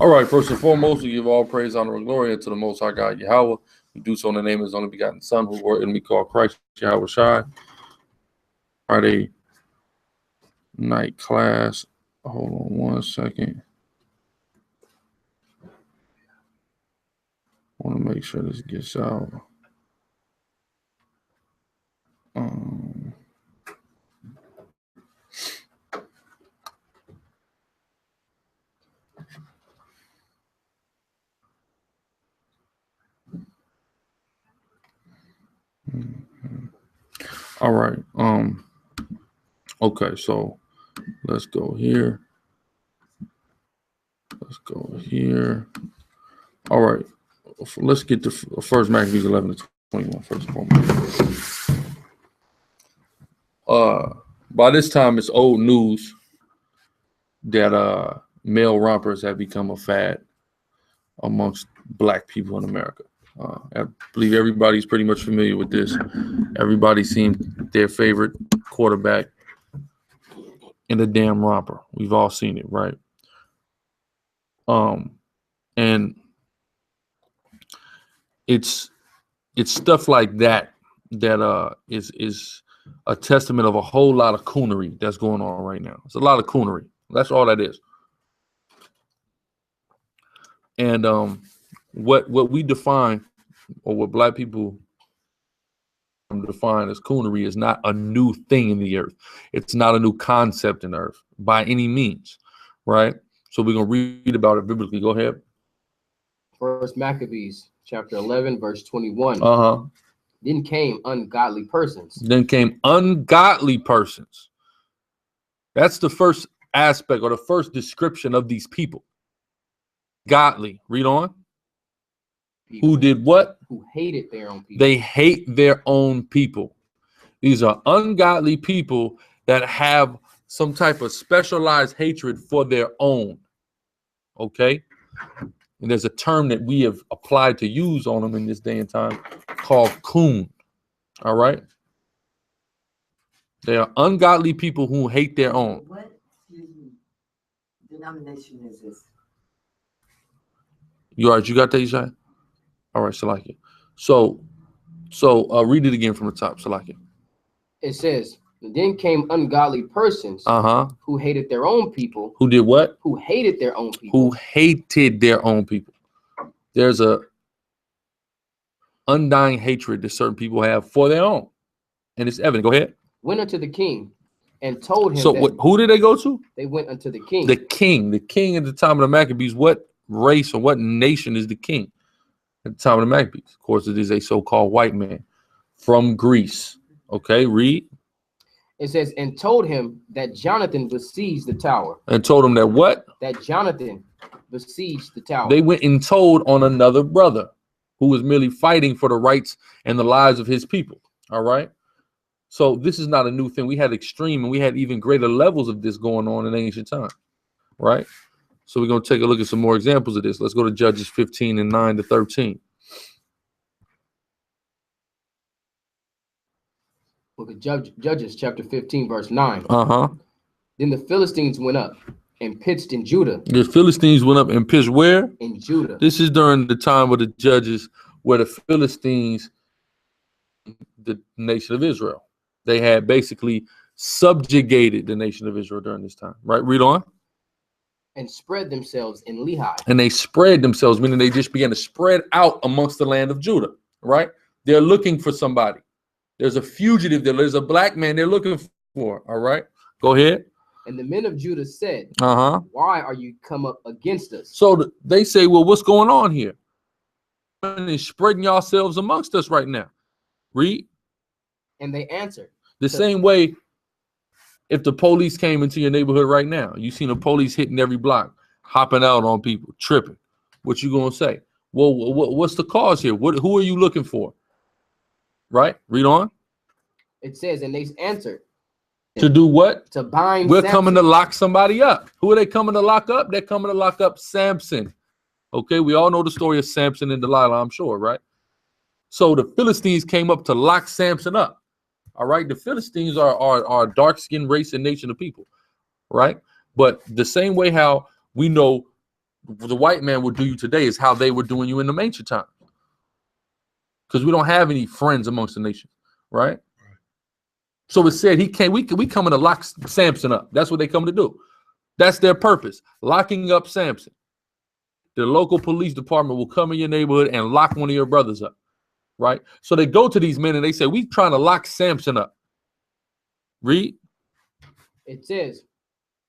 All right, first and foremost, we give all praise, honor, and glory unto the Most High God, Yahweh. We do so in the name of His only begotten Son, who were in me called Christ, Yahweh Shai. Friday night class. Hold on 1 second. I want to make sure this gets out. All right. Okay, so let's go here. Let's go here. All right. Let's get to first Maccabees 11 to 21 first and foremost. By this time, it's old news that male rompers have become a fad amongst black people in America. I believe everybody's pretty much familiar with this. Everybody's seen their favorite quarterback in a damn romper. We've all seen it, right? And it's stuff like that that is a testament of a whole lot of coonery that's going on right now. It's a lot of coonery. That's all that is. And what we define, or what black people define as coonery, is not a new thing in the earth. It's not a new concept in the earth by any means, right? So we're gonna read about it biblically. Go ahead. First Maccabees chapter 11 verse 21. Then came ungodly persons. Then came ungodly persons. That's the first aspect, or the first description of these people. Godly. Read on. People who did what? Who hated their own people. They hate their own people. These are ungodly people that have some type of specialized hatred for their own. Okay? And there's a term that we have applied to use on them in this day and time called coon. All right? They are ungodly people who hate their own. What denomination is this? You all right? You got that, Isaiah? All right, Salakia. So read it again from the top, Salakia. It says, then came ungodly persons who hated their own people. Who did what? Who hated their own people. Who hated their own people. There's a undying hatred that certain people have for their own. And it's evident. Go ahead. Went unto the king and told him. So who did they go to? They went unto the king. The king. The king at the time of the Maccabees. What race or what nation is the king at the time of the Maccabees? Of course, it is a so-called white man from Greece. Okay, read. It says, and told him that Jonathan besieged the tower. And told him that what? That Jonathan besieged the tower. They went and told on another brother who was merely fighting for the rights and the lives of his people. All right. So this is not a new thing. We had extreme and we had even greater levels of this going on in ancient time. Right. So we're going to take a look at some more examples of this. Let's go to Judges 15 and 9 to 13. Book of Judges chapter 15 verse 9. Then the Philistines went up and pitched in Judah. The Philistines went up and pitched where? In Judah. This is during the time of the Judges, where the Philistines, the nation of Israel, they had basically subjugated the nation of Israel during this time. Right? Read on. And spread themselves in Lehi. And they spread themselves, meaning they just began to spread out amongst the land of Judah. Right? They're looking for somebody. There's a fugitive there. There's a black man they're looking for. All right. Go ahead. And the men of Judah said, why are you come up against us? So they say, well, what's going on here? And spreading yourselves amongst us right now. Read. And they answered. The same way, if the police came into your neighborhood right now, you seen the police hitting every block, hopping out on people, tripping. What you gonna say? Well, what's the cause here? Who are you looking for? Right? Read on. It says, and they answered. To do what? To bind. We're coming to lock somebody up. Who are they coming to lock up? They're coming to lock up Samson. Okay, we all know the story of Samson and Delilah, I'm sure, right? So the Philistines came up to lock Samson up. All right, the Philistines are a dark-skinned race and nation of people, right? But the same way how we know the white man would do you today is how they were doing you in the ancient time. Because we don't have any friends amongst the nations, right? So it said he came, we coming to lock Samson up. That's what they come to do. That's their purpose, locking up Samson. The local police department will come in your neighborhood and lock one of your brothers up, right? So they go to these men and they say, we trying to lock Samson up. Read. It says,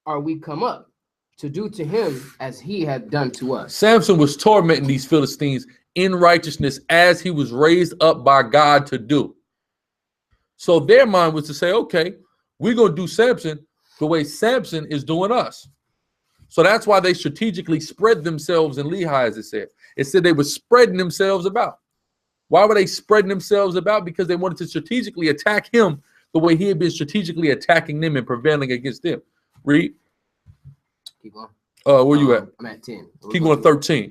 are we come up to do to him as he had done to us? Samson was tormenting these Philistines in righteousness as he was raised up by God to do. So their mind was to say, okay, we're going to do Samson the way Samson is doing us. So that's why they strategically spread themselves in Lehi, as it said. It said they were spreading themselves about. Why were they spreading themselves about? Because they wanted to strategically attack him the way he had been strategically attacking them and prevailing against them. Read. Keep going. Where you at? I'm at 10. Keep going 13.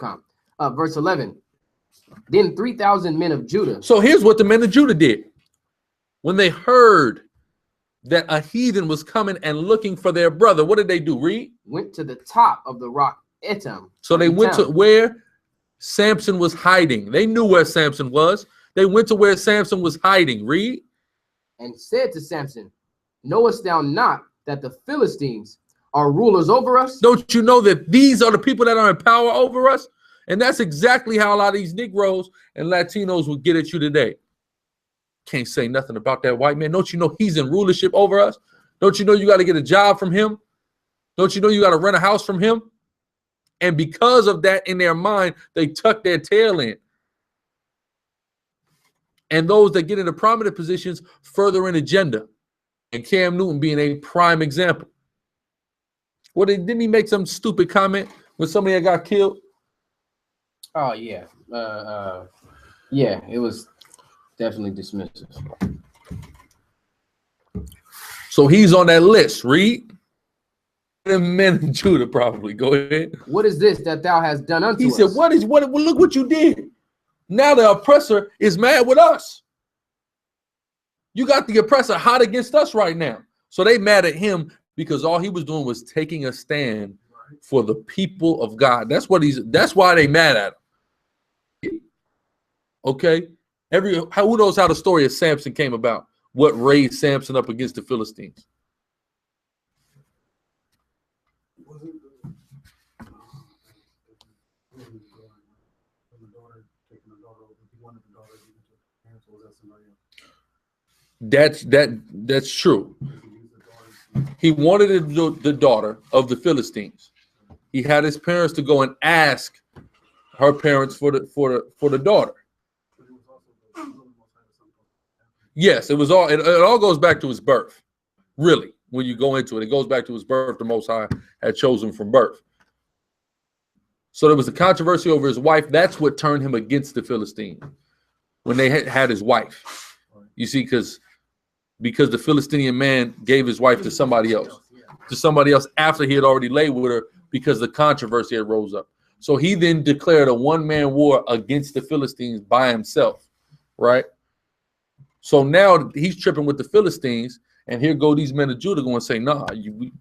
Verse 11. Then 3,000 men of Judah. So here's what the men of Judah did. When they heard that a heathen was coming and looking for their brother, what did they do? Read. Went to the top of the rock Etam. So they went to where Samson was hiding. They knew where Samson was. They went to where Samson was hiding. Read. And said to Samson, knowest thou not that the Philistines are rulers over us? Don't you know that these are the people that are in power over us? And that's exactly how a lot of these Negroes and Latinos will get at you today. Can't say nothing about that white man. Don't you know he's in rulership over us? Don't you know you got to get a job from him? Don't you know you got to rent a house from him? And because of that, in their mind, they tuck their tail in. And those that get into prominent positions further an agenda. And Cam Newton being a prime example. Well, didn't he make some stupid comment when somebody had got killed? Oh, yeah. Yeah, it was definitely dismissive. So he's on that list. Read. The men of Judah probably. Go ahead. What is this that thou hast done unto us? He said, what look what you did. Now the oppressor is mad with us. You got the oppressor hot against us right now. So they mad at him because all he was doing was taking a stand for the people of God. That's why they mad at him. Okay. Who knows how the story of Samson came about? What raised Samson up against the Philistines? That's true. He wanted the daughter of the Philistines. He had his parents to go and ask her parents for the daughter. Yes, it all goes back to his birth. Really, when you go into it, it goes back to his birth. The Most High had chosen from birth. So there was a controversy over his wife. That's what turned him against the Philistines when they had his wife. You see, because the Philistine man gave his wife to somebody else after he had already laid with her because the controversy had rose up. So he then declared a one-man war against the Philistines by himself, right? So now he's tripping with the Philistines, and here go these men of Judah going to say, nah,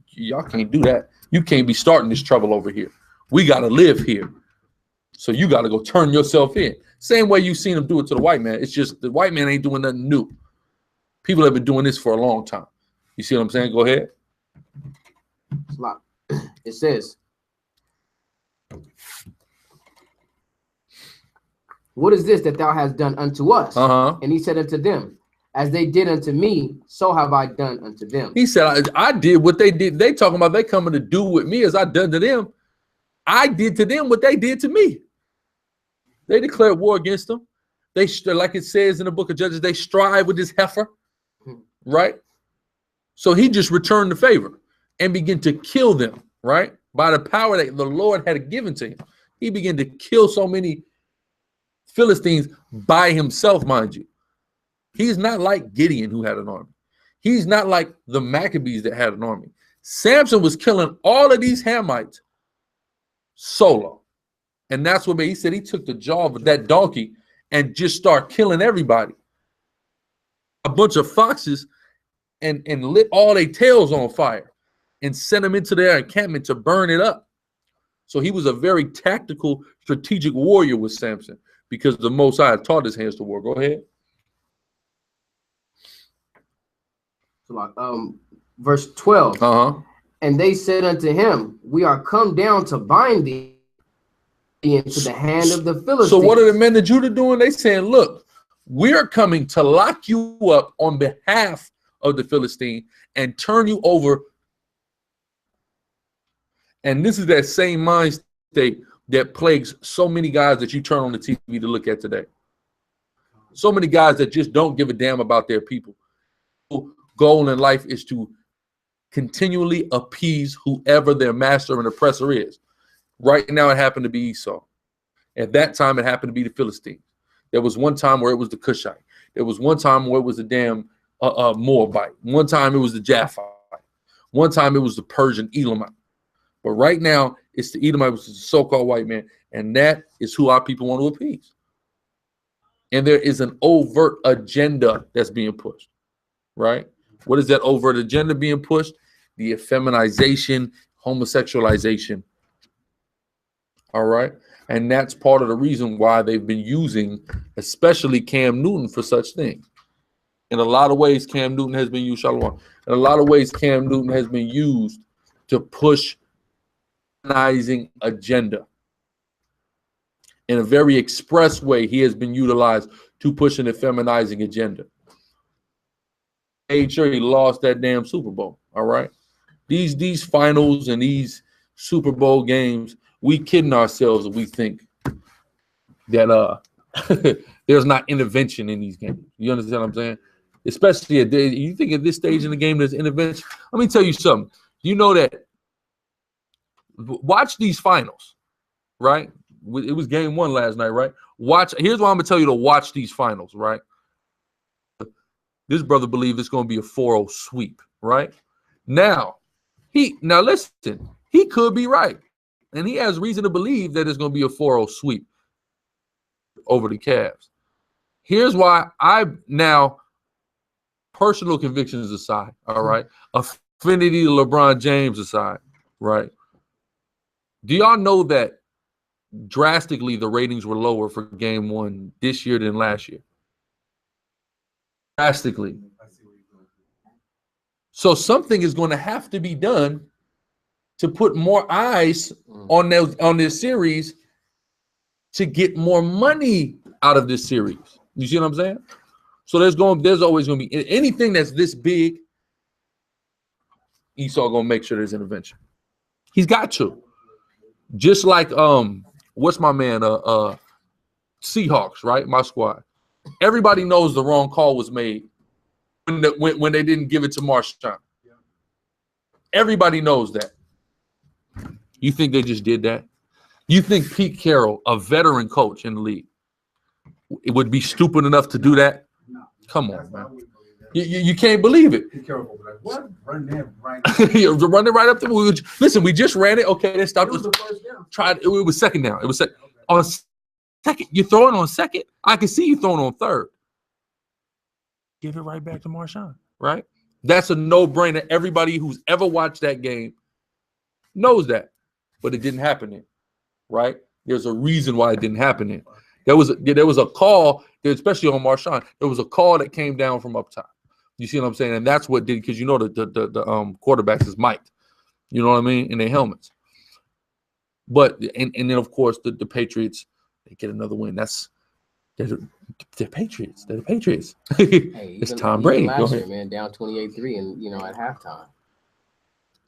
y'all can't do that. You can't be starting this trouble over here. We got to live here. So you got to go turn yourself in. Same way you've seen him do it to the white man. It's just the white man ain't doing nothing new. People have been doing this for a long time. You see what I'm saying? Go ahead. It says, what is this that thou hast done unto us? And he said unto them, as they did unto me, so have I done unto them. He said, I did what they did. They talking about they coming to do with me as I done to them. I did to them what they did to me. They declared war against them. They, like it says in the book of Judges, they strive with this heifer, right? So he just returned the favor and began to kill them, right? By the power that the Lord had given to him. He began to kill so many Philistines by himself, mind you. He's not like Gideon, who had an army. He's not like the Maccabees that had an army. Samson was killing all of these Hamites solo. And that's what he said. He took the jaw of that donkey and just start killing everybody. A bunch of foxes and lit all their tails on fire and sent them into their encampment to burn it up. So he was a very tactical, strategic warrior with Samson because the Most High had taught his hands to war. Go ahead. So like, verse 12. And they said unto him, we are come down to bind thee into the hand of the Philistines. So what are the men of Judah doing? They saying, look, we're coming to lock you up on behalf of the Philistine and turn you over. And this is that same mind state that plagues so many guys that you turn on the TV to look at today. So many guys that just don't give a damn about their people. Goal in life is to continually appease whoever their master and oppressor is. Right now, it happened to be Esau. At that time, it happened to be the Philistines. There was one time where it was the Cushite. There was one time where it was the damn Moabite. One time it was the Japhite. One time it was the Persian Elamite. But right now, it's the Edomite, which is the so-called white man, and that is who our people want to appease. And there is an overt agenda that's being pushed, right? What is that overt agenda being pushed? The effeminization, homosexualization. All right. And that's part of the reason why they've been using, especially Cam Newton, for such things. In a lot of ways, Cam Newton has been used, Shalom. In a lot of ways, Cam Newton has been used to push agenda. In a very express way, he has been utilized to push an effeminizing agenda. Made sure he lost that damn Super Bowl. All right. These finals and these Super Bowl games, we kidding ourselves if we think that there's not intervention in these games. You understand what I'm saying? Especially you think at this stage in the game there's intervention. Let me tell you something. You know that watch these finals, right? It was game 1 last night, right? Here's why I'm gonna tell you to watch these finals, right? This brother believes it's gonna be a 4-0 sweep, right? Now listen, he could be right. And he has reason to believe that it's going to be a 4-0 sweep over the Cavs. Here's why personal convictions aside, all right? Affinity to LeBron James aside, right? Do y'all know that drastically the ratings were lower for game 1 this year than last year? Drastically. So something is going to have to be done to put more eyes on this series to get more money out of this series. You see what I'm saying? So there's always going to be anything that's this big. Esau going to make sure there's intervention. He's got to. Just like what's my man Seahawks, right? My squad. Everybody knows the wrong call was made when they didn't give it to Marshawn. Everybody knows that. You think they just did that? You think Pete Carroll, a veteran coach in the league, it would be stupid enough to do that? No. Come on, man. You can't believe it. Pete Carroll will be like, what? Run them right. Run it right up there. Listen, we just ran it. Okay, let's stop. It was the first down. It was second down. It was second. On second. You're throwing on second? I can see you throwing on third. Give it right back to Marshawn, right? That's a no-brainer. Everybody who's ever watched that game knows that. But it didn't happen then, right? There's a reason why it didn't happen then. There was a call, especially on Marshawn. There was a call that came down from up top. You see what I'm saying? And that's what did, because you know the quarterbacks is mic'd. You know what I mean? In their helmets. But and then of course the Patriots, they get another win. They're Patriots. They're the Patriots. Hey, it's Tom Brady. Last year, man, down 28-3, and at halftime.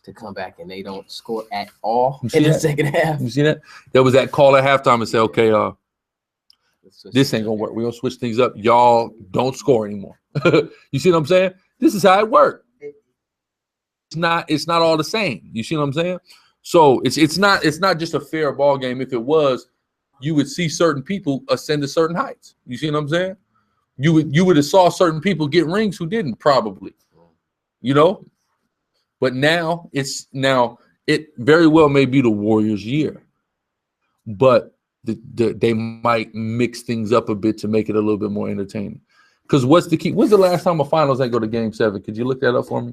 To come back and they don't score at all in the second half. You see that? There was that call at halftime and say, okay, this ain't gonna work. We're gonna switch things up. Y'all don't score anymore. You see what I'm saying? This is how it worked. It's not all the same. You see what I'm saying? So it's not just a fair ball game. If it was, you would see certain people ascend to certain heights. You see what I'm saying? You would have saw certain people get rings who didn't, probably. You know? But now it very well may be the Warriors' year, but they might mix things up a bit to make it a little bit more entertaining. Because what's the key? When's the last time a finals ain't go to Game 7? Could you look that up for me?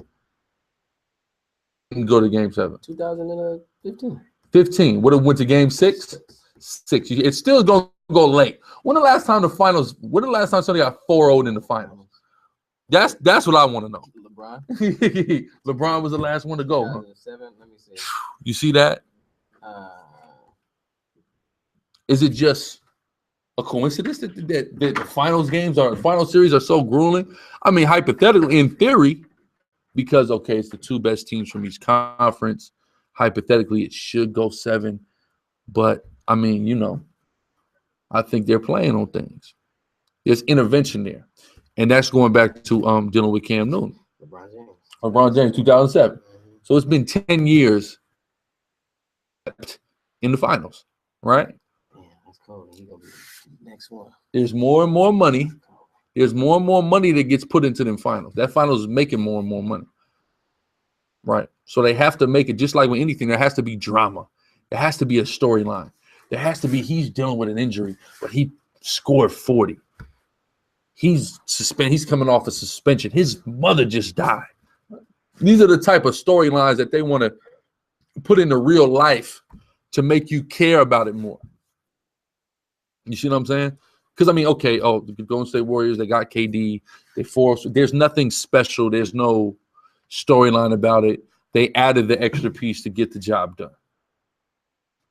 Go to Game 7. 2015. 15. Would have went to game 6? 6. It's still going to go late. When the last time somebody got 4-0 in the finals? That's what I want to know. LeBron. LeBron was the last one to go. Huh? 7. Let me see. You see that? Is it just a coincidence that the final series are so grueling? I mean, hypothetically, in theory, because it's the 2 best teams from each conference. Hypothetically, it should go 7, but I mean, I think they're playing on things. There's intervention there, and that's going back to dealing with Cam Newton, LeBron James, 2007. So it's been 10 years in the finals, right? Yeah, that's cool. He gonna be the next one. There's more and more money. There's more and more money that gets put into them finals. That finals is making more and more money. Right. So they have to make it just like with anything. There has to be drama. There has to be a storyline. There has to be he's dealing with an injury, but he scored 40. He's suspended. He's coming off a suspension. His mother just died. These are the type of storylines that they want to put into real life to make you care about it more. You see what I'm saying? Because I mean, the Golden State Warriors, they got KD. There's nothing special. There's no storyline about it. They added the extra piece to get the job done.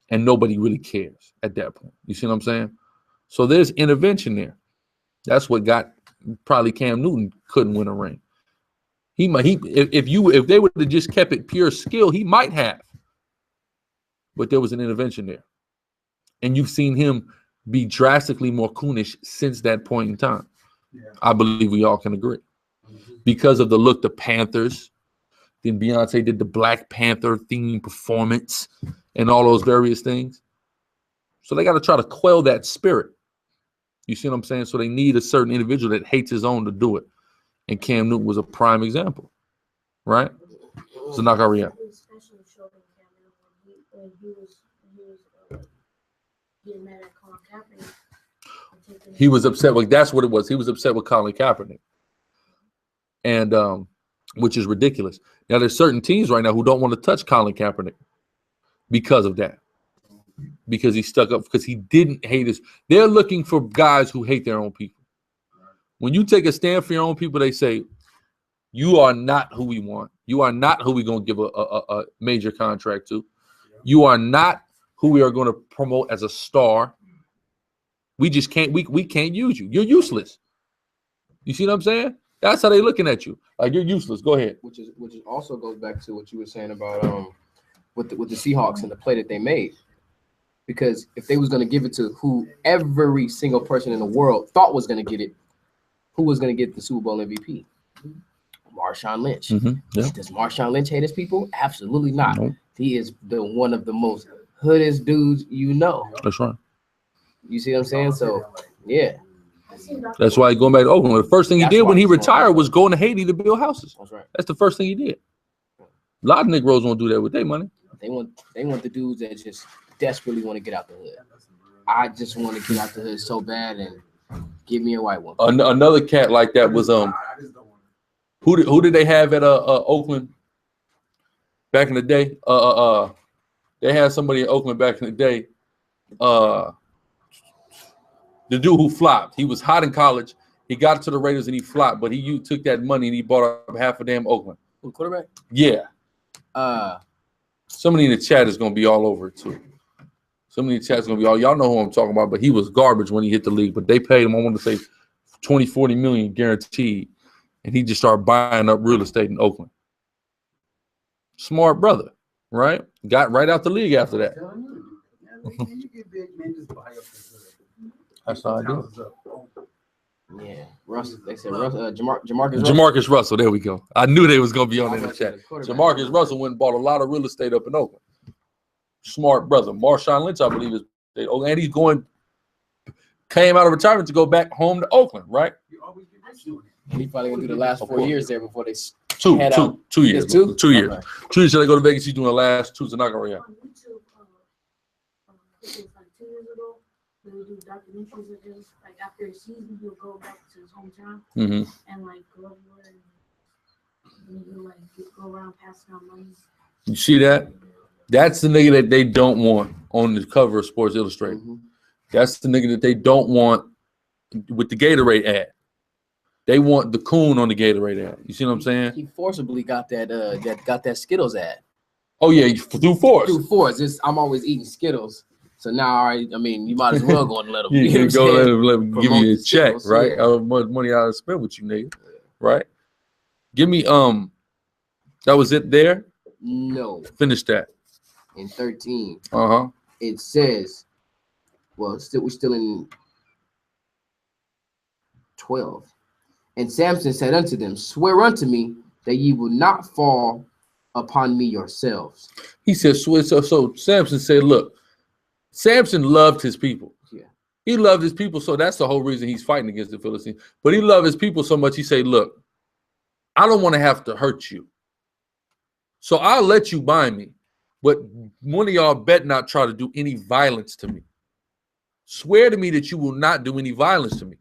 And nobody really cares at that point. You see what I'm saying? So there's intervention there. That's what got probably Cam Newton couldn't win a ring. If they would have just kept it pure skill, he might have. But there was an intervention there. And you've seen him be drastically more coonish since that point in time. Yeah. I believe we all can agree. Because of the look, the Panthers, then Beyonce did the Black Panther theme performance and all those various things. So they got to try to quell that spirit. You see what I'm saying? So they need a certain individual that hates his own to do it. And Cam Newton was a prime example, right? So knock out Rihanna. He was upset with, that's what it was. He was upset with Colin Kaepernick. And which is ridiculous. Now there's certain teams right now who don't want to touch Colin Kaepernick because of that. Because he stuck up, because he didn't hate his. They're looking for guys who hate their own people. When you take a stand for your own people, they say, you are not who we want. You are not who we're going to give a major contract to. You are not who we are going to promote as a star. We just can't, we can't use you. You're useless. You see what I'm saying? That's how they're looking at you. Like, you're useless. Go ahead. Which also goes back to what you were saying about with the Seahawks and the play that they made. Because if they was going to give it to who every single person in the world thought was going to get it, who was going to get the Super Bowl MVP? Marshawn Lynch. Mm-hmm. Yeah. Does Marshawn Lynch hate his people? Absolutely not. Nope. He is one of the most hoodest dudes you know. That's right. You see what I'm saying? So, yeah. That's why going back to Oakland, the first thing he did when he retired was going to Haiti to build houses. That's right. That's the first thing he did. A lot of Negroes won't do that with their money. They want the dudes that just desperately want to get out the hood. I just want to get out the hood so bad and give me a white one. Another cat like that was who did they have at Oakland back in the day? They had somebody in Oakland back in the day. The dude who flopped. He was hot in college. He got to the Raiders and he flopped, but he took that money and he bought up half of damn Oakland. Who, quarterback? Yeah. Somebody in the chat is gonna be all over it too. Somebody in the chat is gonna be all. Y'all know who I'm talking about, but he was garbage when he hit the league. But they paid him, I want to say 20, 40 million guaranteed. And he just started buying up real estate in Oakland. Smart brother, right? Got right out the league after that. That's how I do. Yeah, Russell. They said Jamarcus Jamarcus Russell. There we go. I knew they was gonna be on in the chat. Jamarcus Russell went and bought a lot of real estate up in Oakland. Smart brother. Marshawn Lynch, I believe, and he's came out of retirement to go back home to Oakland, right? He probably gonna do the last 4 years there before they 2 years. Two? 2 years. Okay. 2 years till they go to Vegas. He's doing the last 2 to knock out. It was like 2 years ago. They would do documentaries of him. Like after a season, he'll go back to his hometown and like go everywhere and he'll like go around passing out money. You see that? That's the nigga that they don't want on the cover of Sports Illustrated. That's the nigga that they don't want with the Gatorade ad. They want the coon on the Gatorade ad. You see what I'm saying? He forcibly got that Skittles ad. Oh yeah, through force. Through force. I'm always eating Skittles. So now, I mean, you might as well go and let them. You know go let him give you a check, Skittles, right? Yeah. How much money I spent with you, nigga, right? Give me that was it there? No. Finish that. In 13. It says, well, we're still in 12. And Samson said unto them, swear unto me that ye will not fall upon me yourselves. He said, so Samson said, look, Samson loved his people. Yeah. He loved his people, so that's the whole reason he's fighting against the Philistines. But he loved his people so much, he said, look, I don't want to have to hurt you. So I'll let you bind me, but one of y'all bet not try to do any violence to me. Swear to me that you will not do any violence to me,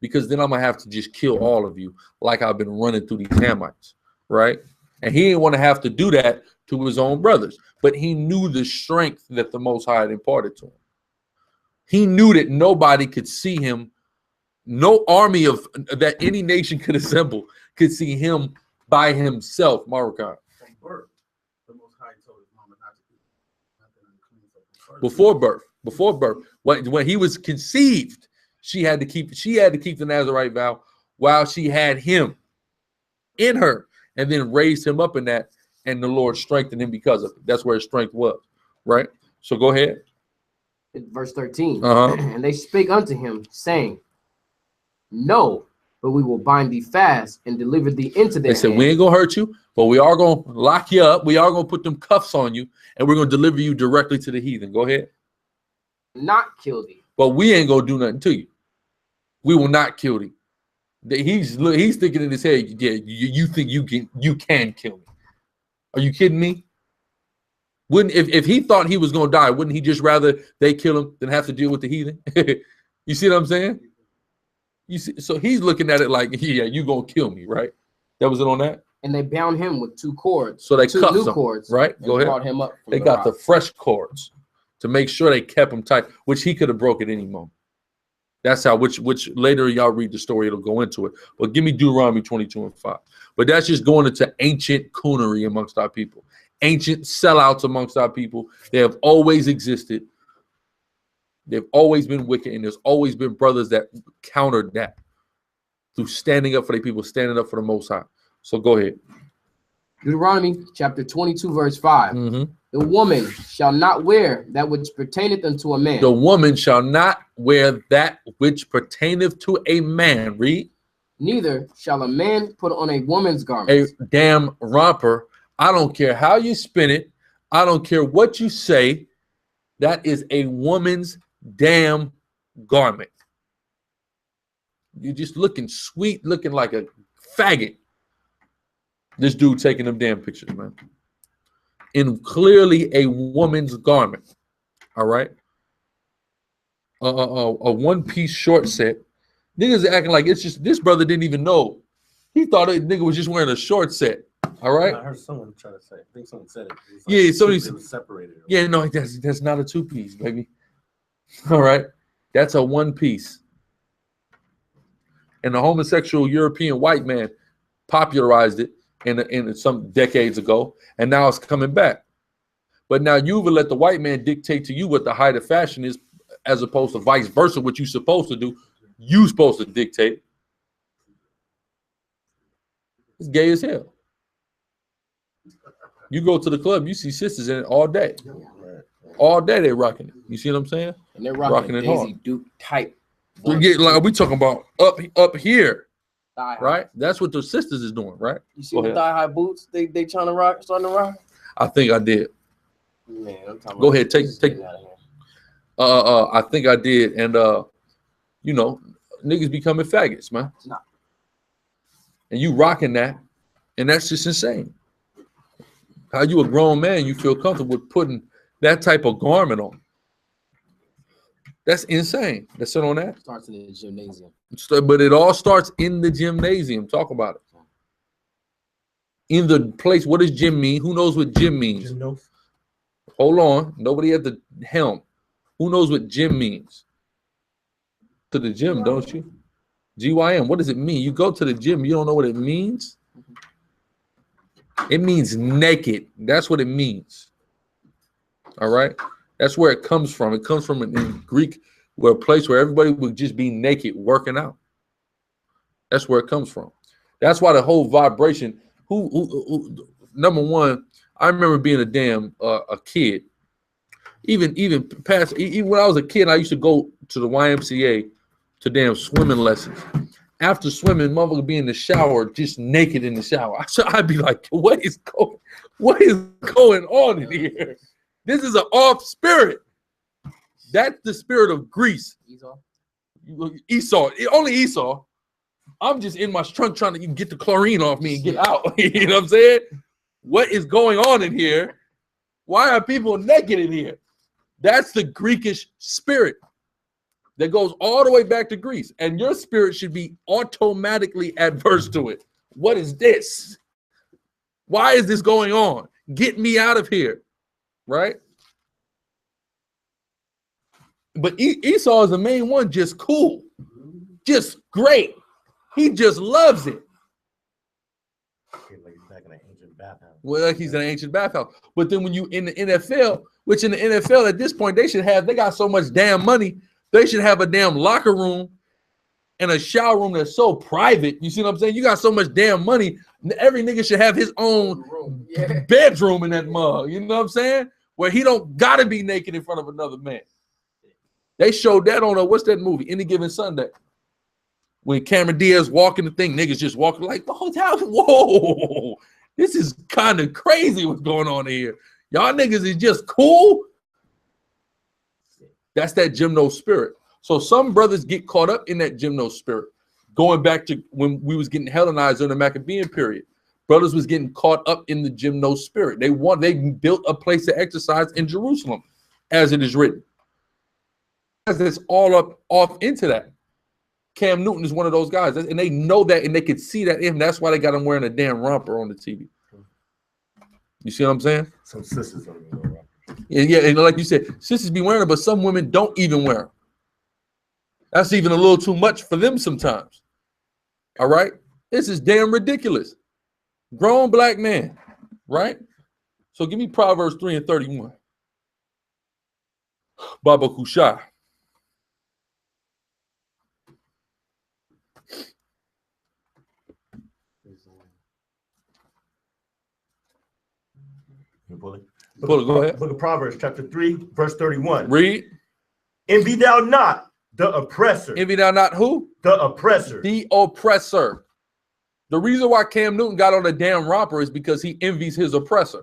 because then I'm going to have to just kill all of you like I've been running through these Hamites, right? And he didn't want to have to do that to his own brothers, but he knew the strength that the Most High had imparted to him. He knew that nobody could see him, no army of that any nation could assemble could see him by himself, Maroccan. Before birth, when he was conceived, she had to keep the Nazirite vow while she had him in her, and then raised him up in that, and the Lord strengthened him because of it. That's where his strength was, right? So go ahead. Verse 13. And they spake unto him, saying, no, but we will bind thee fast and deliver thee into their They said, hand. we ain't gonna hurt you, but we are gonna lock you up. We are gonna put them cuffs on you, and we're gonna deliver you directly to the heathen. Go ahead. Not kill thee. But we ain't gonna do nothing to you. We will not kill thee. He's thinking in his head, yeah, you think you can kill me. Are you kidding me? Wouldn't if he thought he was gonna die, wouldn't he just rather they kill him than have to deal with the heathen? You see what I'm saying? You see, so he's looking at it like, yeah, you gonna kill me, right? That was it on that. And they bound him with 2 cords. So they two cuffed new him, cords, right? Go ahead. Brought him up. They got the fresh cords to make sure they kept him tight, which he could have broke at any moment. That's how, which later y'all read the story, it'll go into it. But give me Deuteronomy 22:5. But that's just going into ancient coonery amongst our people, ancient sellouts amongst our people. They have always existed. They've always been wicked, and there's always been brothers that countered that through standing up for their people, standing up for the Most High. So go ahead. Deuteronomy chapter 22, verse 5. The woman shall not wear that which pertaineth unto a man. The woman shall not wear that which pertaineth to a man. Read. Neither shall a man put on a woman's garment. A damn romper. I don't care how you spin it. I don't care what you say. That is a woman's damn garment. You're just looking sweet, looking like a faggot. This dude taking them damn pictures, man. In clearly a woman's garment. All right. A one-piece short set. Niggas acting like it's just, this brother didn't even know. He thought a nigga was just wearing a short set. All right. I heard someone try to say. I think someone said it. It Yeah, like somebody it was separated. Yeah, no, that's not a 2-piece, baby. All right. That's a 1-piece. And the homosexual European white man popularized it in some decades ago, and now it's coming back. But now you will let the white man dictate to you what the height of fashion is, as opposed to vice versa, what you're supposed to do. You supposed to dictate. It's gay as hell. You go to the club, you see sisters in it all day. All day they rocking it. You see what I'm saying? And they're rocking it Daisy Duke type. We talking about up here, thigh right? That's what the sisters is doing, right? You see the thigh high boots they trying to rock, starting to rock? I think I did. Man, I'm talking Go about ahead, take. I think I did, and you know, niggas becoming faggots, man. Nah. And you rocking that, and that's just insane. How you a grown man, you feel comfortable with putting that type of garment on? That's insane. Let's sit on that. Starts in the gymnasium. But it all starts in the gymnasium. Talk about it. In the place. What does gym mean? Who knows what gym means? Hold on. Nobody at the helm. Who knows what gym means? To the gym, don't you? GYM. What does it mean? You go to the gym, you don't know what it means? It means naked. That's what it means. All right? That's where it comes from. It comes from in Greek, where a place where everybody would just be naked working out. That's where it comes from. That's why the whole vibration. Number one, I remember being a damn a kid. Even when I was a kid, I used to go to the YMCA to damn swimming lessons. After swimming, motherfucker would be in the shower, just naked in the shower. So I'd be like, what is going on in here? This is an off spirit. That's the spirit of Greece. Esau. Only Esau. I'm just in my trunk trying to get the chlorine off me and get out. You know what I'm saying? What is going on in here? Why are people naked in here? That's the Greekish spirit that goes all the way back to Greece. And your spirit should be automatically adverse to it. What is this? Why is this going on? Get me out of here. Right? But Esau is the main one, just cool. Just great. He just loves it. Well, like he's in an ancient bathhouse. But then when you in the NFL, which in the NFL at this point, they got so much damn money, they should have a damn locker room and a shower room that's so private. You see what I'm saying? You got so much damn money, every nigga should have his own bedroom in that mug. You know what I'm saying? Where he don't gotta be naked in front of another man. They showed that on what's that movie? Any Given Sunday. When Cameron Diaz walking the thing, niggas just walking like, whoa, this is kind of crazy what's going on here. Y'all niggas is just cool. That's that gymno spirit. So some brothers get caught up in that gymno spirit. Going back to when we was getting Hellenized during the Maccabean period, brothers was getting caught up in the gymno spirit. They built a place to exercise in Jerusalem, as it is written. As it's all up off into that. Cam Newton is one of those guys, and they know that, and they can see that in him. That's why they got him wearing a damn romper on the TV. You see what I'm saying? Some sisters don't even wear rompers. Yeah, and like you said, sisters be wearing them, but some women don't even wear them. That's even a little too much for them sometimes. All right? This is damn ridiculous. Grown black man, right? So give me Proverbs 3:31. Baba Kusha. Go ahead. Book of Proverbs, chapter 3, verse 31. Read. Envy thou not the oppressor. Envy thou not who? The oppressor. The oppressor. The reason why Cam Newton got on a damn romper is because he envies his oppressor.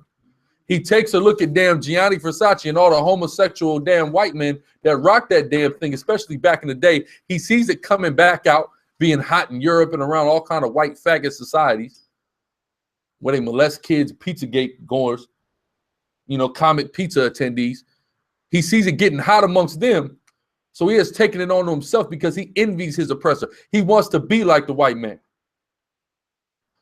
He takes a look at damn Gianni Versace and all the homosexual damn white men that rock that damn thing, especially back in the day. He sees it coming back out, being hot in Europe and around all kind of white faggot societies where they molest kids, Pizzagate goers, you know, Comet Pizza attendees. He sees it getting hot amongst them. So he has taken it on to himself because he envies his oppressor. He wants to be like the white man.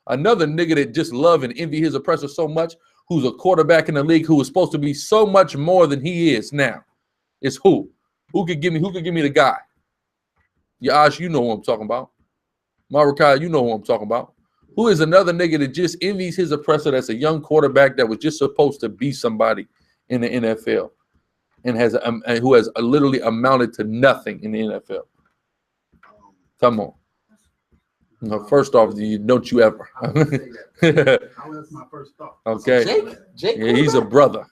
Another nigga that just love and envy his oppressor so much, who's a quarterback in the league, who is supposed to be so much more than he is now, is who? Who could give me the guy? Yash, you know who I'm talking about. Marakai, you know who I'm talking about. Who is another nigga that just envies his oppressor that's a young quarterback that was just supposed to be somebody in the NFL and who has literally amounted to nothing in the NFL? Come on. No, first off, don't you ever. That's my first thought. Okay. Jake Yeah, he's a brother.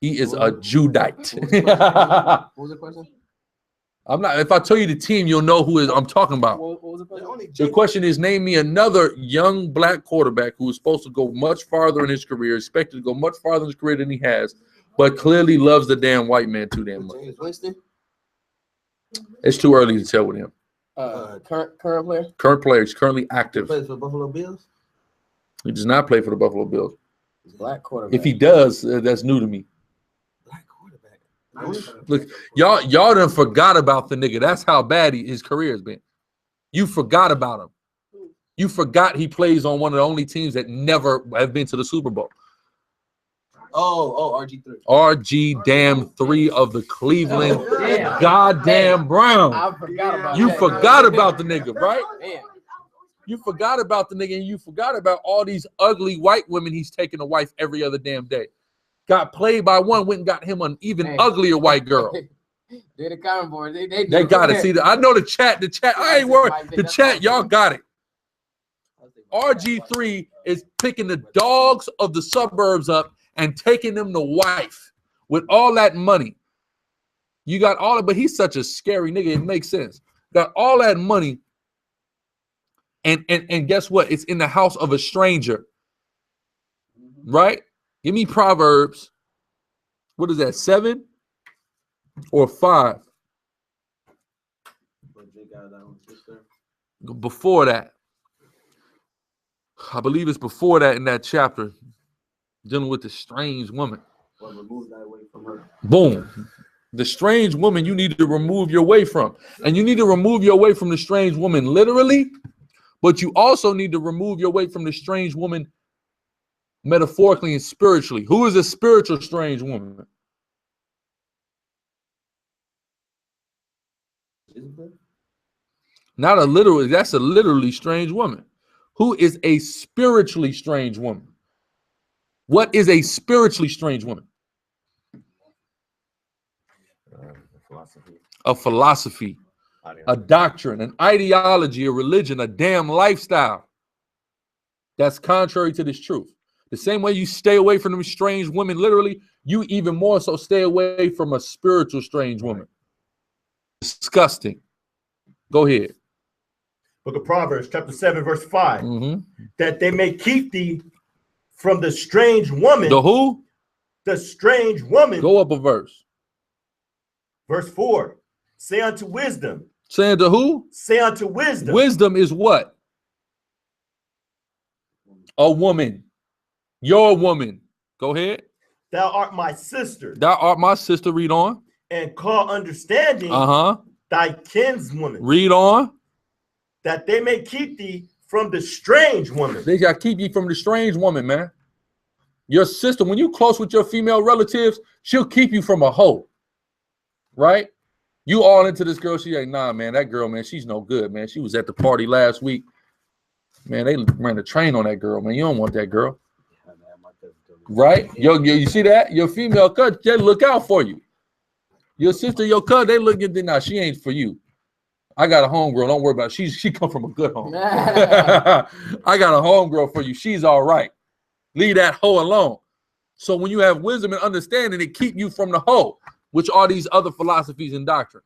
He is a Judite. What was the question? I'm not. If I tell you the team, you'll know who I'm talking about. What was the question? The question is, name me another young black quarterback who is supposed to go much farther in his career, expected to go much farther in his career than he has, but clearly loves the damn white man too damn much. James Winston? It's too early to tell with him. Current player? Current player. He's currently active. Plays for Buffalo Bills? He does not play for the Buffalo Bills. He's a black quarterback. If he does, that's new to me. Black quarterback. Look, y'all done forgot about the nigga. That's how bad his career has been. You forgot about him. You forgot he plays on one of the only teams that never have been to the Super Bowl. RG3. RG damn 3 of the Cleveland Damn. goddamn Browns. I forgot about You that. forgot about the nigga, right? Damn. You forgot about the nigga, and you forgot about all these ugly white women he's taking a wife every other damn day. Got played by one, went and got him an even uglier white girl. They're the comment board. They got it. See, I know the chat. I ain't worried. The chat, y'all got it. RG3 is picking the dogs of the suburbs up and taking them to wife with all that money. You got all of, but he's such a scary nigga. It makes sense. Got all that money, and guess what? It's in the house of a stranger, right? Give me Proverbs. What is that? 7 or 5? Before that, I believe it's before that in that chapter, dealing with the strange woman. Well, remove that away from her. Boom. The strange woman you need to remove your way from. And you need to remove your way from the strange woman literally, but you also need to remove your way from the strange woman metaphorically and spiritually. Who is a spiritual strange woman? Not a literal, that's a literally strange woman. Who is a spiritually strange woman? What is a spiritually strange woman? A philosophy, a doctrine, an ideology, a religion, a damn lifestyle that's contrary to this truth. The same way you stay away from them strange women, literally, you even more so stay away from a spiritual strange woman. Disgusting. Go ahead. Book of Proverbs, chapter 7, verse 5. That they may keep thee from the strange woman. The who? The strange woman. Go up a verse. Verse 4. Say unto wisdom. Say unto who? Say unto wisdom. Wisdom is what? A woman. Your woman. Go ahead. Thou art my sister. Thou art my sister. Read on. And call understanding thy kinswoman. Read on. That they may keep thee from the strange woman. They got to keep you from the strange woman, man. Your sister, when you close with your female relatives, she'll keep you from a hoe. Right? You all into this girl. She like, nah, man, that girl, man, she's no good, man. She was at the party last week. Man, they ran a train on that girl, man. You don't want that girl. Right? You see that? Your female cousin, they look out for you. Your sister, your cousin, they look at, nah, she ain't for you. I got a homegirl. Don't worry about it. She come from a good home. I got a homegirl for you. She's all right. Leave that hoe alone. So when you have wisdom and understanding, it keep you from the hoe, which are these other philosophies and doctrine.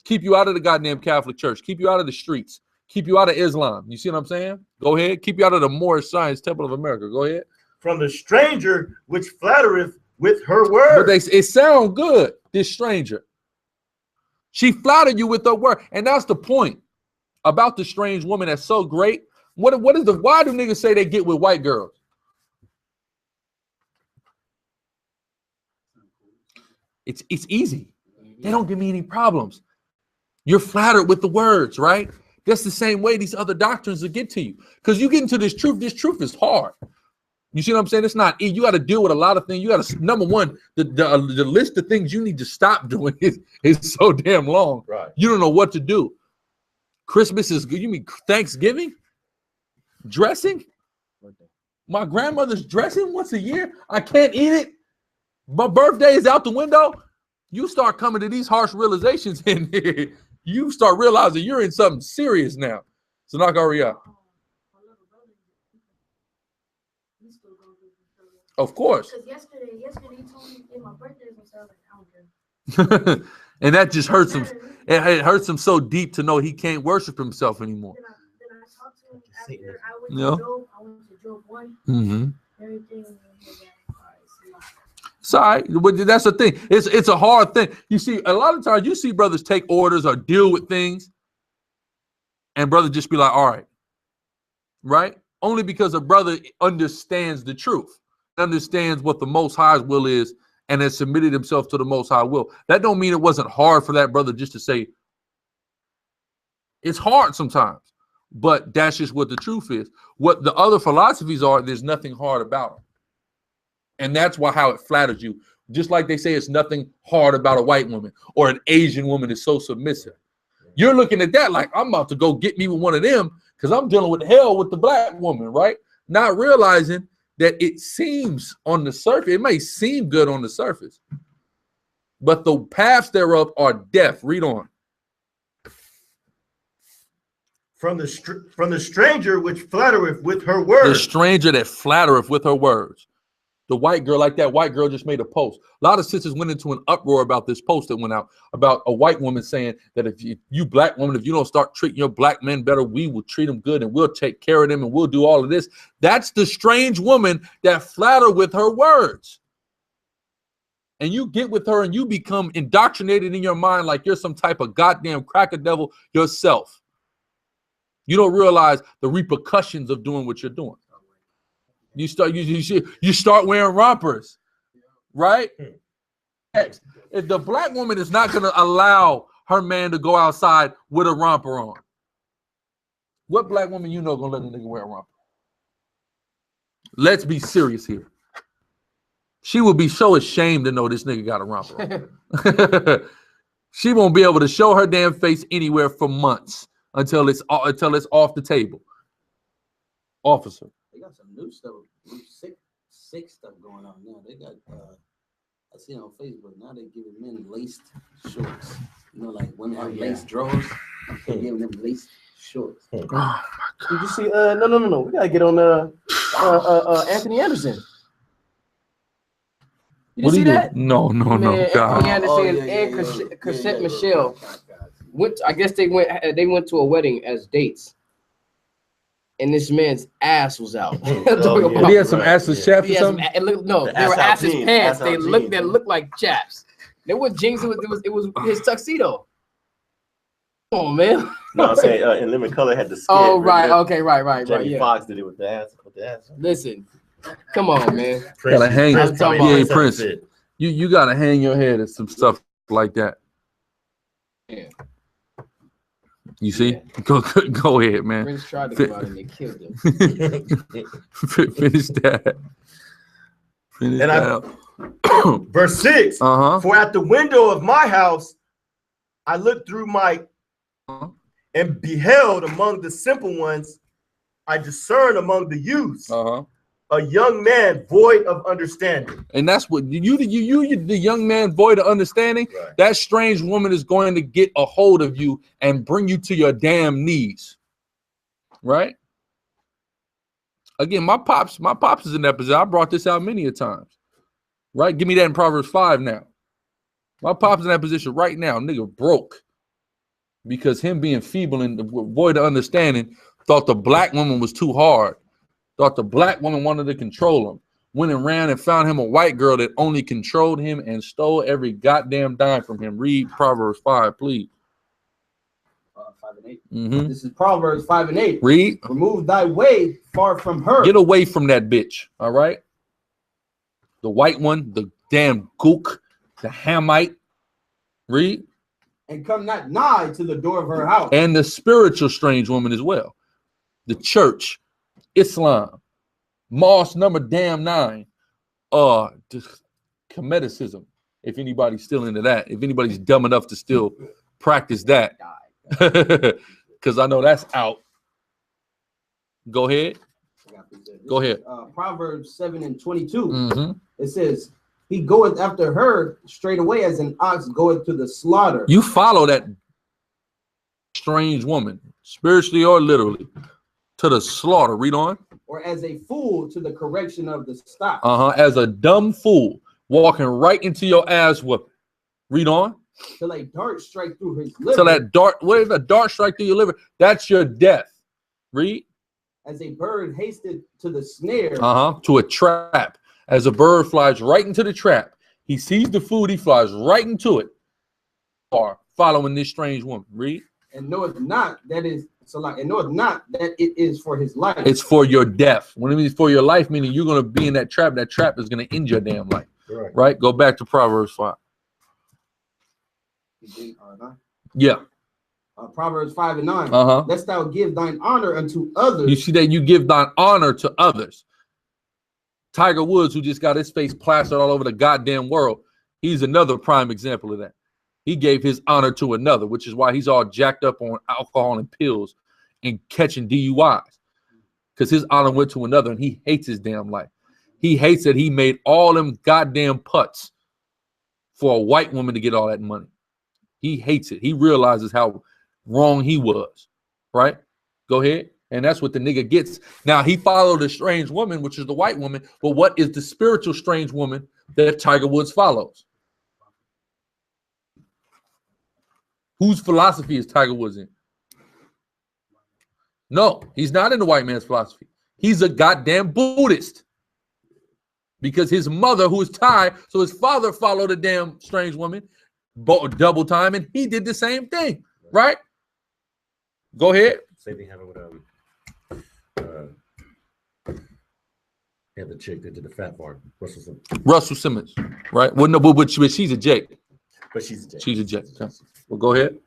Keep you out of the goddamn Catholic Church. Keep you out of the streets. Keep you out of Islam. You see what I'm saying? Go ahead. Keep you out of the Moorish Science Temple of America. Go ahead. From the stranger which flattereth with her word. But it sound good, this stranger. She flattered you with her word. And that's the point about the strange woman that's so great. Why do niggas say they get with white girls? It's easy. They don't give me any problems. You're flattered with the words, right? That's the same way these other doctrines will get to you. Because you get into this truth is hard. You see what I'm saying? It's not easy. You got to deal with a lot of things. You got to, number one, the list of things you need to stop doing is so damn long. Right. You don't know what to do. Christmas is good. You mean Thanksgiving? Dressing? My grandmother's dressing once a year. I can't eat it. My birthday is out the window. You start coming to these harsh realizations and you start realizing you're in something serious now. So knock hurry up. Of course. Because yesterday he told me my birthday was I don't care. And that just hurts him. It hurts him so deep to know he can't worship himself anymore. Then I talked to him after I went to Job 1. Everything. It's all right. But that's the thing. It's a hard thing. You see, a lot of times you see brothers take orders or deal with things, and brothers just be like, all right. Right? Only because a brother understands the truth, understands what the Most High's will is, and has submitted himself to the Most High will. That don't mean it wasn't hard for that brother just to say. It's hard sometimes, but that's just what the truth is. What the other philosophies are, there's nothing hard about them. And that's why how it flatters you. Just like they say it's nothing hard about a white woman or an Asian woman is so submissive. You're looking at that like I'm about to go get me with one of them because I'm dealing with hell with the black woman, right? Not realizing that it seems on the surface, it may seem good on the surface, but the paths thereof are death. Read on. From the stranger which flattereth with her words. The stranger that flattereth with her words. The white girl, like that white girl just made a post. A lot of sisters went into an uproar about this post that went out about a white woman saying that if you black woman, if you don't start treating your black men better, we will treat them good and we'll take care of them and we'll do all of this. That's the strange woman that flatter with her words. And you get with her and you become indoctrinated in your mind like you're some type of goddamn cracker devil yourself. You don't realize the repercussions of doing what you're doing. You start wearing rompers, right? If the black woman is not going to allow her man to go outside with a romper on, what black woman you know gonna let a nigga wear a romper? Let's be serious here. She will be so ashamed to know this nigga got a romper on. She won't be able to show her damn face anywhere for months until it's off the table. Officer. They got some new stuff, sick stuff going on now. They got, I see on Facebook now they giving men laced shorts. You know, like women have laced drawers. They giving them laced shorts. Did you see? No. We gotta get on Anthony Anderson. You see that? No. Anthony Anderson Yeah. and Cassette Michelle went. I guess they went to a wedding as dates. And this man's ass was out. Did he had some assless chaps or something? They were assless pants. They looked like chaps. They were jeans. It was his tuxedo. Come on, man. No, I'm saying in Living Color had the skin. Oh, right. Okay, right. Jamie Yeah. Foxx did it with the ass. Listen, come on, man. Gotta hang. I'm talking about Prince. You gotta hang your head at some stuff like that. Yeah. You see? Go ahead, man. Prince tried to go out and they killed him. Finish that. Verse 6. For at the window of my house, I looked through and beheld among the simple ones, I discern among the youths a young man void of understanding. And that's what you the young man void of understanding. Right. That strange woman is going to get a hold of you and bring you to your damn knees. Right? Again, my pops is in that position. I brought this out many a times. Right? Give me that in Proverbs 5 now. My pops in that position right now, nigga broke. Because him being feeble and void of understanding, thought the black woman was too hard. Thought the black woman wanted to control him. Went and ran and found him a white girl that only controlled him and stole every goddamn dime from him. Read Proverbs 5, please. 5 and 8. This is Proverbs 5 and 8. Read. Remove thy way far from her. Get away from that bitch. All right. The white one, the damn gook, the Hamite. Read. And come not nigh to the door of her house. And the spiritual strange woman as well. The church, Islam, Moss number damn 9, Comedicism. If anybody's still into that, if anybody's dumb enough to still practice that, because I know that's out. Go ahead. Go ahead. Proverbs 7 and 22. It says, he goeth after her straight away as an ox goeth to the slaughter. You follow that strange woman, spiritually or literally, to the slaughter. Read on. Or as a fool to the correction of the stock. As a dumb fool walking right into your ass whooping. Read on. Till a dart strike through his liver. Till that dart, what if a dart strike through your liver? That's your death. Read. As a bird hasted to the snare. To a trap. As a bird flies right into the trap, he sees the food, he flies right into it. Or following this strange woman. Read. And knoweth not that is and knoweth not that it is for his life. It's for your death. When it means for your life, meaning you're gonna be in that trap is gonna end your damn life. Right? Go back to Proverbs 5. Yeah. Proverbs 5 and 9. Lest thou give thine honor unto others. You see that you give thine honor to others. Tiger Woods, who just got his face plastered all over the goddamn world, he's another prime example of that. He gave his honor to another, which is why he's all jacked up on alcohol and pills and catching DUIs, because his honor went to another, and he hates his damn life. He hates that he made all them goddamn putts for a white woman to get all that money. He hates it. He realizes how wrong he was, right? Go ahead. And that's what the nigga gets. Now, he followed a strange woman, which is the white woman. But what is the spiritual strange woman that Tiger Woods follows? Whose philosophy is Tiger Woods in? No, he's not in the white man's philosophy. He's a goddamn Buddhist. Because his mother, who is Thai, so his father followed a damn strange woman, double time, and he did the same thing, right? Go ahead. Same thing happened with the chick that did the fat farm, Russell Simmons, right? Well, no, but she's a Jake. But she's a Jake. She's a Jake. Well, go ahead.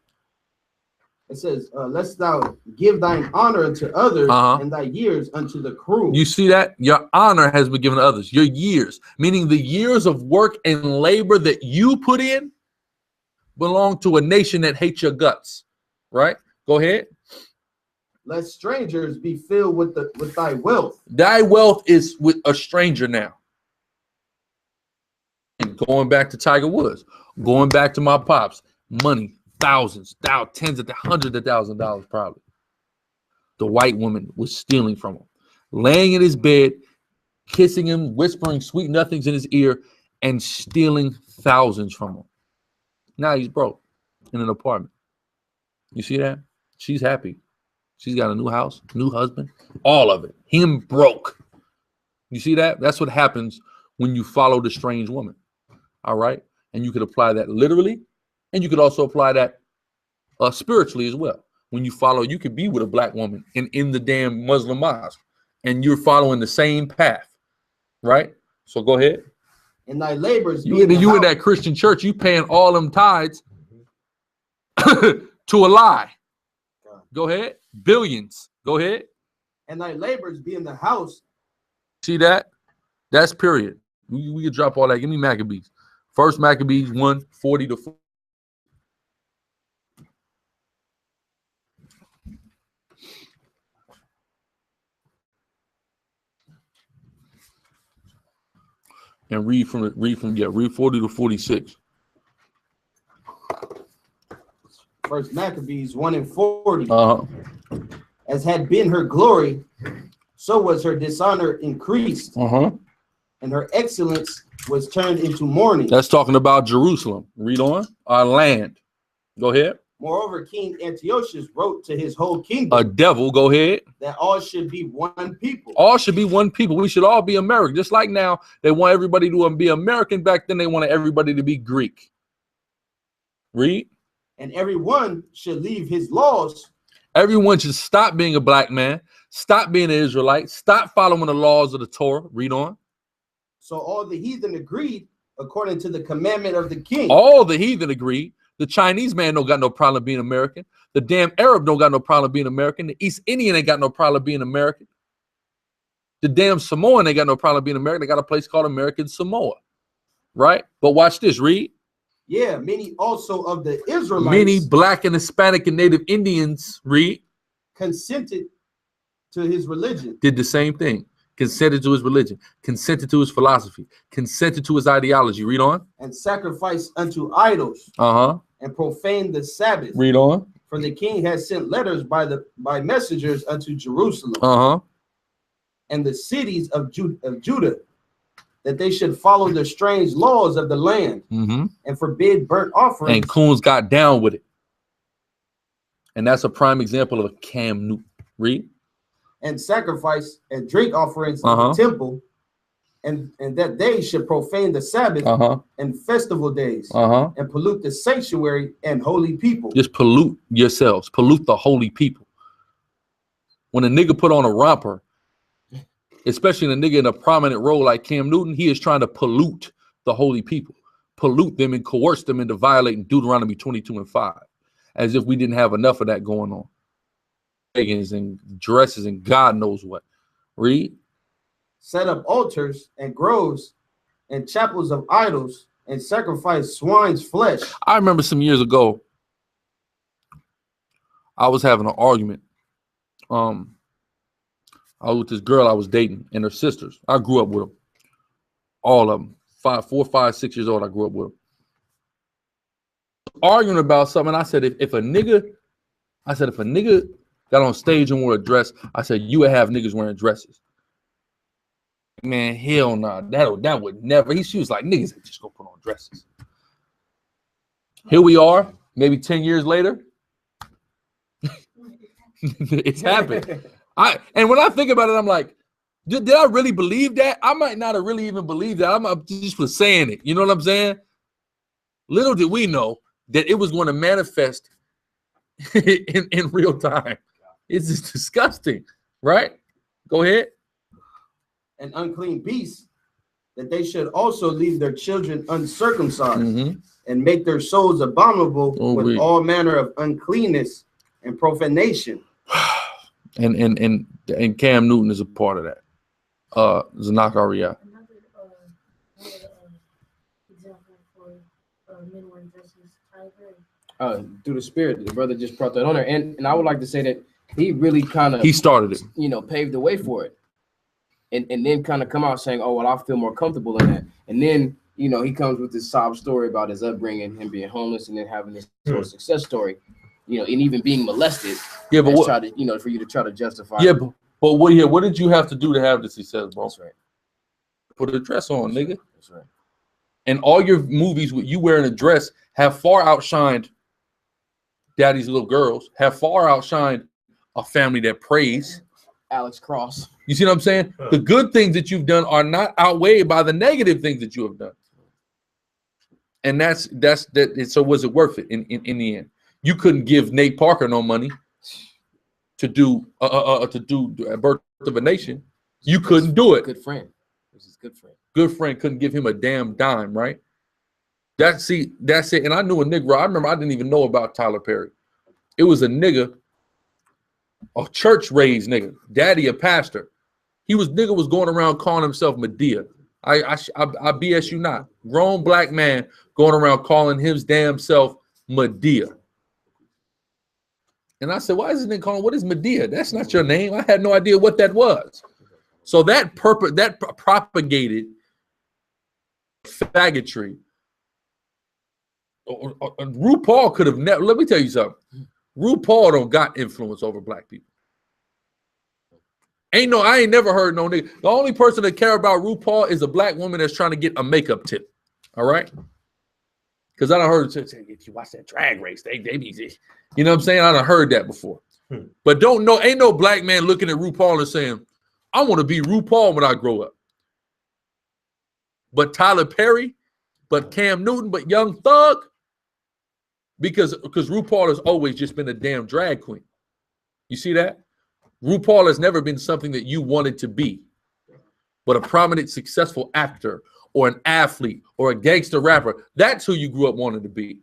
It says, lest thou give thine honor unto others and thy years unto the cruel. You see that? Your honor has been given to others. Your years, meaning the years of work and labor that you put in, belong to a nation that hates your guts, right? Go ahead. Let strangers be filled with thy wealth. Thy wealth is with a stranger now. And going back to Tiger Woods, going back to my pops, money. Thousands, tens of hundreds of thousands of dollars, probably. The white woman was stealing from him, laying in his bed, kissing him, whispering sweet nothings in his ear, and stealing thousands from him. Now he's broke in an apartment. You see that? She's happy. She's got a new house, new husband, all of it. Him broke. You see that? That's what happens when you follow the strange woman. All right? And you could apply that literally. And you could also apply that spiritually as well. When you follow, you could be with a black woman in the damn Muslim mosque, and you're following the same path, right? So go ahead. And thy labors. You in that Christian church, you paying all them tithes to a lie. Go ahead. Billions. Go ahead. And thy labors be in the house. See that? That's period. We could drop all that. Give me Maccabees. First Maccabees 1:40 to 40. And read 40 to 46. First Maccabees 1:40. As had been her glory, so was her dishonor increased, and her excellence was turned into mourning. That's talking about Jerusalem. Read on. Our land. Go ahead. Moreover, King Antiochus wrote to his whole kingdom. A devil. Go ahead. That all should be one people. All should be one people. We should all be American. Just like now, they want everybody to be American. Back then, they wanted everybody to be Greek. Read. And everyone should leave his laws. Everyone should stop being a black man. Stop being an Israelite. Stop following the laws of the Torah. Read on. So all the heathen agreed according to the commandment of the king. All the heathen agreed. The Chinese man don't got no problem being American. The damn Arab don't got no problem being American. The East Indian ain't got no problem being American. The damn Samoan ain't got no problem being American. They got a place called American Samoa, right? But watch this. Read. Yeah, many also of the Israelites. Many black and Hispanic and Native Indians, read. Consented to his religion. Did the same thing. Consented to his religion. Consented to his philosophy. Consented to his ideology. Read on. And sacrificed unto idols. And profaned the Sabbath. Read on. For the king has sent letters by messengers unto Jerusalem. And the cities of Judah, that they should follow the strange laws of the land and forbid burnt offerings. And Coons got down with it. And that's a prime example of a Cam Newton. Read. And sacrifice and drink offerings in the temple, and that they should profane the Sabbath and festival days and pollute the sanctuary and holy people. Just pollute yourselves, pollute the holy people. When a nigga put on a romper, especially a nigga in a prominent role like Cam Newton, he is trying to pollute the holy people, pollute them and coerce them into violating Deuteronomy 22:5, as if we didn't have enough of that going on. And dresses and God knows what. Read. set up altars and groves and chapels of idols and sacrifice swine's flesh. I remember some years ago, I was having an argument. I was with this girl I was dating and her sisters. I grew up with them. All of them. 4, 5, 6 years old, I grew up with them. Arguing about something. I said, if a nigga got on stage and wore a dress, I said, you would have niggas wearing dresses. Man, hell no. That would never. She was like, niggas ain't just gonna put on dresses. Here we are, maybe 10 years later. It's happened. And when I think about it, I'm like, did I really believe that? I might not have really even believed that. I'm just for saying it. You know what I'm saying? Little did we know that it was going to manifest in real time. It's just disgusting, right? Go ahead. And unclean beasts, that they should also leave their children uncircumcised and make their souls abominable with all manner of uncleanness and profanation. And Cam Newton is a part of that. SICARRI. Another example for men wearing dresses, through the Spirit, the brother just brought that on there, and I would like to say that he really kind of started it, paved the way for it, and then kind of come out saying, oh well, I feel more comfortable in that, and then he comes with this sob story about his upbringing, him being homeless, and then having this sort of success story, and even being molested. Yeah, but try to, for you to try to justify. Yeah, but what did you have to do to have the success, bro? That's right. Put a dress on, nigga. That's right. And all your movies with you wearing a dress have far outshined Daddy's Little Girls, have far outshined A Family That Prays. Alex Cross. You see what I'm saying? The good things that you've done are not outweighed by the negative things that you have done. And that's that. So was it worth it in the end? You couldn't give Nate Parker no money to do Birth of a Nation. You couldn't do it. Good friend. This is good friend. Good friend couldn't give him a damn dime, right? That's it. And I knew a nigga. I remember I didn't even know about Tyler Perry. It was a nigga, a church raised nigga, daddy a pastor. Nigga was going around calling himself Medea. I BS you not. Grown black man going around calling his damn self Medea. And I said, why is this nigga calling? What is Medea? That's not your name. I had no idea what that was. So that propagated faggotry. RuPaul could have never. Let me tell you something. RuPaul don't got influence over black people. I ain't never heard no nigga. The only person that care about RuPaul is a black woman that's trying to get a makeup tip. All right. Because I done heard say, if you watch that Drag Race, they be, you know what I'm saying? I done heard that before. But ain't no black man looking at RuPaul and saying, I want to be RuPaul when I grow up. But Tyler Perry, but Cam Newton, but Young Thug, because RuPaul has always just been a damn drag queen. You see that? RuPaul has never been something that you wanted to be, but a prominent, successful actor or an athlete or a gangster rapper. That's who you grew up wanting to be.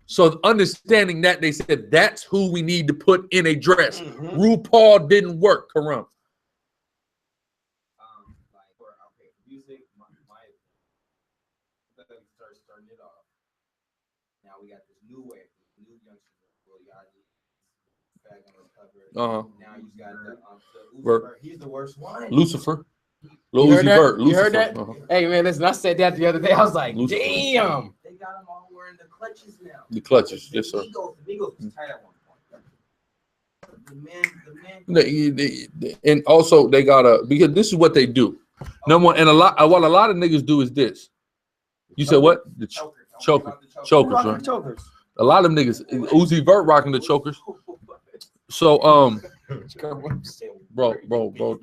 So understanding that, they said, that's who we need to put in a dress. RuPaul didn't work, Karam. Starting it off. Now we got this new wave, new youngsters. Now you got the he's the worst one. Lucifer. You heard that? Hey man, listen, I said that the other day. I was like, Lucifer. damn. They got them all wearing the clutches now. The clutches, yes, sir. The Migos was tight at one point. And also they got because this is what they do. Number one, and what a lot of niggas do is this. You said what? The chokers, right? A lot of them niggas, Uzi Vert rocking the chokers. So bro. Y'all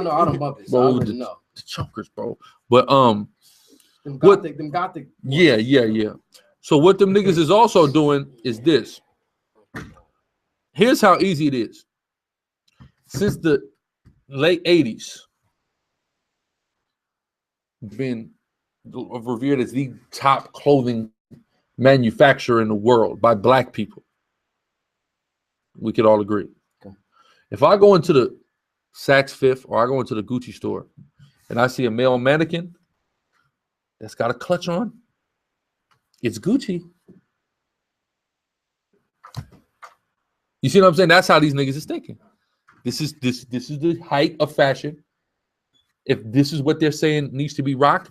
know I don't bump it. So Bro, I know. the chokers, bro. But them gothic. Yeah. So what them niggas is also doing is this. Here's how easy it is. Since the late 80s, been revered as the top clothing manufacturer in the world by black people. We could all agree. Okay. If I go into the Saks Fifth, or I go into the Gucci store, and I see a male mannequin that's got a clutch on, it's Gucci. You see what I'm saying? That's how these niggas is thinking. This is the height of fashion. If this is what they're saying needs to be rocked,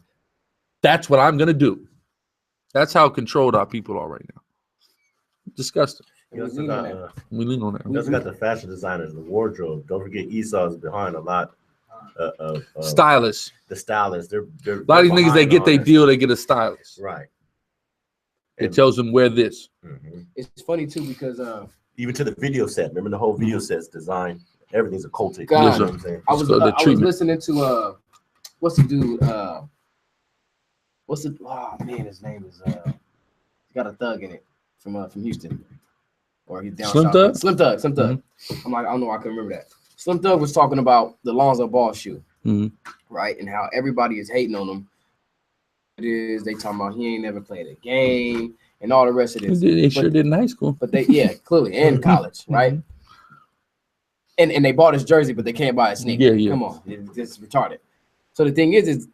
that's what I'm gonna do. That's how controlled our people are right now. Disgusting. We lean on that. We lean on that. We also got the fashion designers, the wardrobe. Don't forget Esau's behind a lot of stylists. The stylists. They're a lot of these niggas, they get their deal, they get a stylist. Right. It tells them wear this. It's funny too because even to the video set. Remember the whole video set's design. Everything's occulted. God, you know what I'm saying? I was listening to what's the dude? Oh man, his name is he's got a thug in it from Houston, or he's down Slim Thug. Slim Thug. I'm like, I don't know why I can remember that. Slim Thug was talking about the Lonzo Ball shoe, right, and how everybody is hating on him. They talking about he ain't never played a game and all the rest of this. They sure did in high school, but clearly in college, right? And they bought his jersey, but they can't buy his sneaker. Yeah. Come on, it's retarded. So the thing is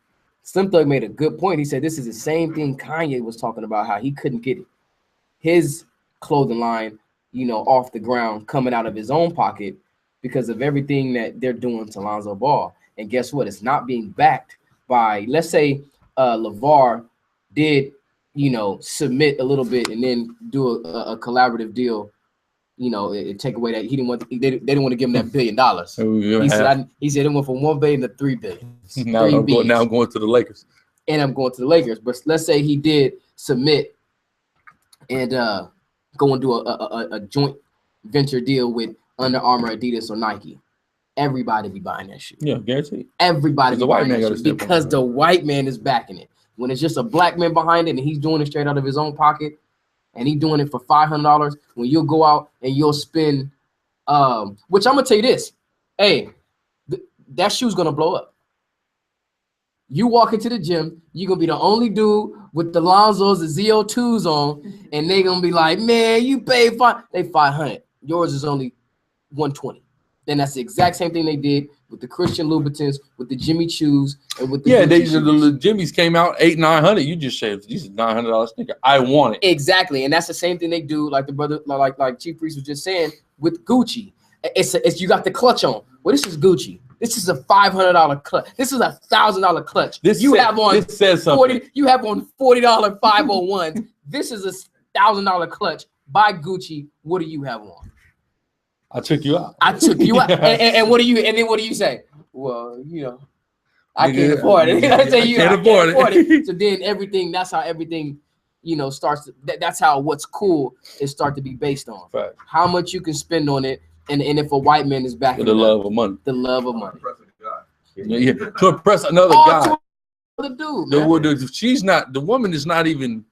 Slim Thug made a good point. He said this is the same thing Kanye was talking about, how he couldn't get his clothing line, off the ground, coming out of his own pocket because of everything that they're doing to Lonzo Ball. And guess what? It's not being backed by, let's say, LeVar did, submit a little bit and then do a collaborative deal. It take away that he didn't want. They didn't want to give him that $1 billion. He said it went from $1 billion to $3 billion. Now I'm going to the Lakers. And I'm going to the Lakers. But let's say he did submit and go and do a joint venture deal with Under Armour, Adidas, or Nike. Everybody be buying that shit. Yeah, guaranteed. Everybody be buying that shit because the white man is backing it. When it's just a black man behind it and he's doing it straight out of his own pocket, and he's doing it for $500, when you'll go out and you'll spend, which I'm gonna tell you this, hey, that shoe's gonna blow up. You walk into the gym, you're gonna be the only dude with the Lonzos, the ZO2s on, and they gonna be like, man, you paid they 500. Yours is only 120. Then that's the exact same thing they did with the Christian Louboutins, with the Jimmy Choos, and with the the Jimmy's came out $800-900. You just said these is $900 sneaker. I want it. Exactly, and that's the same thing they do, like the brother, like Chief Priest was just saying with Gucci. It's you got the clutch on. Well, this is Gucci. This is a $500 clutch. This is a $1,000 clutch. This have on this says something. 40. You have on $40 501. This is a $1,000 clutch by Gucci. What do you have on? I took you out. And what do you? And then what do you say? Well, I can't afford it. I say I can't afford it. So then everything. That's how everything, starts. That's how what's cool is start to be based on. Right. How much you can spend on it, and if a white man is backing the love of money. The love of money. Yeah, to impress another guy. The dude. The woman is not even.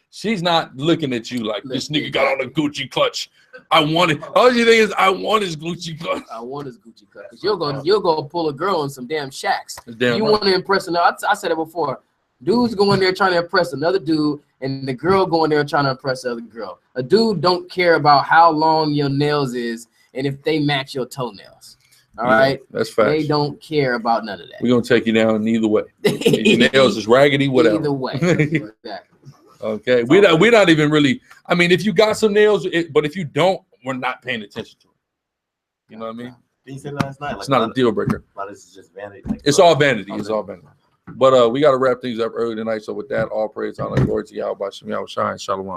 She's not looking at you like this nigga got on a Gucci clutch. I want it. All you think is I want his Gucci clutch. I want his Gucci clutch. Cause you'll go pull a girl in some damn shacks. You want to impress another. I said it before. Dudes going there trying to impress another dude, and the girl going there trying to impress the other girl. A dude don't care about how long your nails is and if they match your toenails. All right, that's facts. They don't care about none of that. We're gonna take you down either way. Your nails is raggedy, whatever. Either way. Exactly. Okay, we're not even really. I mean, if you got some nails, but if you don't, we're not paying attention to it. You know what I mean? You said last night, it's not a deal breaker. A lot of this is just vanity. It's all vanity. It's all vanity. But we got to wrap things up early tonight. So with that, all praise, honor, glory to Yahweh, Shem Yahweh Shai, Shalom.